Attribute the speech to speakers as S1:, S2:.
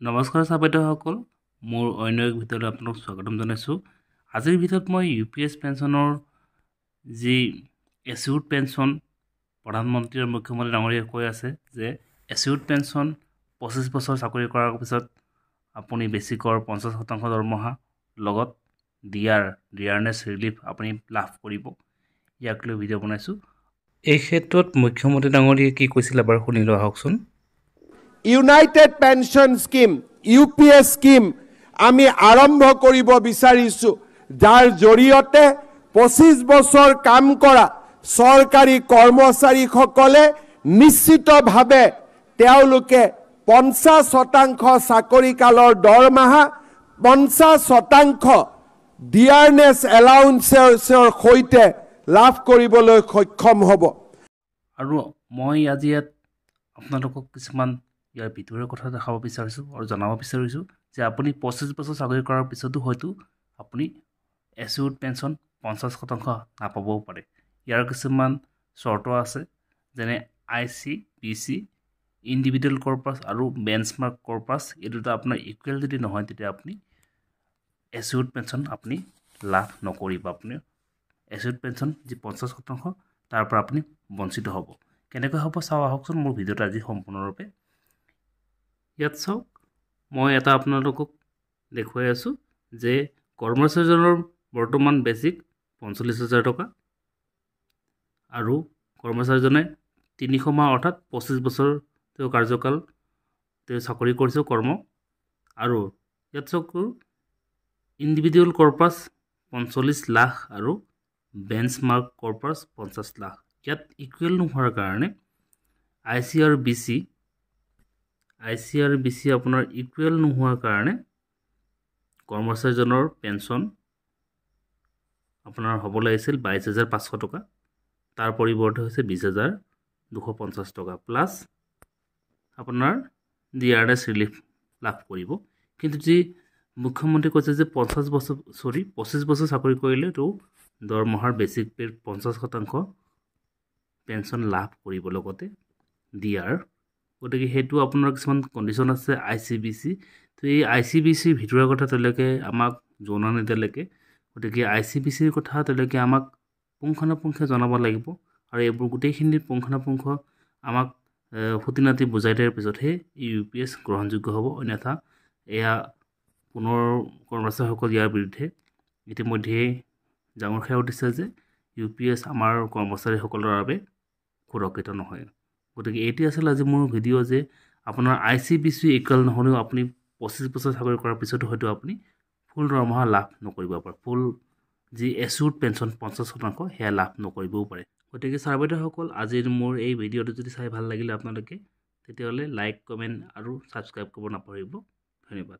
S1: নমস্কাৰ ছাৰ মোৰ অন্য এক ভিডিঅ'লৈ আপোনাক স্বাগতম জনাইছোঁ। আজিৰ ভিডিঅ'ত মই UPS পেঞ্চনৰ যি এছিউড পেঞ্চন প্ৰধানমন্ত্ৰী আৰু মুখ্যমন্ত্ৰী ডাঙৰীয়াই কৈ আছে যে এছিউড পেঞ্চন 25 বছৰ চাকৰি কৰাৰ পিছত আপুনি বেছিকৰ 50% দৰমহা লগত ডিয়াৰনেছ ৰিলিফ আপুনি লাভ কৰিব। ইয়াক লৈ ভিডিঅ' বনাইছোঁ। এই ক্ষেত্ৰত মুখ্যমন্ত্ৰী ডাঙৰীয়াই কি কৈছিল এবাৰ শুনি লোৱা হওকচোন।
S2: United pension scheme UPS scheme আমি আৰম্ভ কৰিব বিচাৰিছোঁ, যাৰ জৰিয়তে 25 বছৰ কাম কৰা চৰকাৰী কৰ্মচাৰীসকলে নিশ্চিতভাৱে তেওঁলোকে 50% চাকৰি কালৰ দৰমহা 50% ডিয়াৰনেছ এলাউন্সৰ সৈতে লাভ কৰিবলৈ সক্ষম হ'ব।
S1: আৰু মই আজি ইয়াত আপোনালোকক কিছুমান ইয়াৰ ভিতৰৰ কথা দেখাব বিচাৰিছোঁ আৰু জনাব বিচাৰিছোঁ যে আপুনি 25 বছৰ চাকৰি কৰাৰ পিছতো হয়তো আপুনি এছিউড পেঞ্চন 50% নাপাবও পাৰে। ইয়াৰ কিছুমান চৰ্ত আছে, যেনে ICBC ইণ্ডিভিজুৱেল কৰ্পাছ আৰু বেঞ্চমাৰ্ক কৰ্পাছ, এই দুটা আপোনাৰ ইকুৱেল যদি নহয় তেতিয়া আপুনি এছিউড পেঞ্চন আপুনি লাভ নকৰিব। আপুনি এছিউড পেঞ্চন যি 50% তাৰ পৰা আপুনি বঞ্চিত হ'ব। কেনেকৈ হ'ব চাওঁ আহকচোন মোৰ ভিডিঅ'টো আজি সম্পূৰ্ণৰূপে। ইয়াত চাওক, মই এটা আপোনালোকক দেখুৱাই আছোঁ যে কৰ্মচাৰীজনৰ বৰ্তমান বেছিক 45,000 টকা আৰু কৰ্মচাৰীজনে 300 মাহ অৰ্থাৎ 25 বছৰ তেওঁ কাৰ্যকাল তেওঁ চাকৰি কৰিছে কৰ্ম। আৰু ইয়াত চাওক, ইণ্ডিভিজুৱেল কৰ্পাছ 45 লাখ আৰু বেঞ্চমাৰ্ক কৰ্পাছ 50 লাখ। ইয়াত ইকুৱেল নোহোৱাৰ কাৰণে ICRBC আপোনাৰ ইকুৱেল নোহোৱাৰ কাৰণে কৰ্মচাৰীজনৰ পেঞ্চন আপোনাৰ হ'ব লাগিছিল 22,500 টকা, তাৰ পৰিৱৰ্তে হৈছে 20,250 টকা প্লাছ আপোনাৰ ডিয়াৰনেছ ৰিলিফ লাভ কৰিব। কিন্তু যি মুখ্যমন্ত্ৰী কৈছে যে 25 বছৰ চাকৰি কৰিলে তো দৰমহাৰ বেছিক পেৰ 50% পেঞ্চন লাভ কৰিব লগতে ডিয়াৰ। গতিকে সেইটো আপোনাৰ কিছুমান কণ্ডিশ্যন আছে ICBC। তো এই ICBCৰ ভিতৰৰ কথা তেওঁলোকে আমাক জনোৱা নিদিয়ালৈকে, গতিকে ICBCৰ কথা তেওঁলোকে আমাক পুংখানুপুংখে জনাব লাগিব আৰু এইবোৰ গোটেইখিনি পুংখানুপুংখ আমাক খুঁটিনাটি বুজাই দিয়াৰ পিছতহে UPS গ্ৰহণযোগ্য হ'ব। অন্যথা এয়া পুনৰ কৰ্মচাৰীসকল ইয়াৰ বিৰুদ্ধে ইতিমধ্যেই ডাঙৰ খাই উঠিছে যে UPS আমাৰ কৰ্মচাৰীসকলৰ বাবে সুৰক্ষিত নহয়। গতিকে এইটো আছিল আজি মোৰ ভিডিঅ' যে আপোনাৰ ICBC ইকুৱেল নহ'লেও আপুনি 25 বছৰ চাকৰি কৰাৰ পিছতো হয়তো আপুনি ফুল দৰমহা লাভ নকৰিব পাৰে, ফুল যি এছিউড পেঞ্চন 50% সেয়া লাভ নকৰিবও পাৰে। গতিকে ছাৰ বাইদেউসকল, আজিৰ মোৰ এই ভিডিঅ'টো যদি চাই ভাল লাগিলে আপোনালোকে, তেতিয়াহ'লে লাইক, কমেণ্ট আৰু ছাবস্ক্ৰাইব কৰিব নাপাহৰিব। ধন্যবাদ।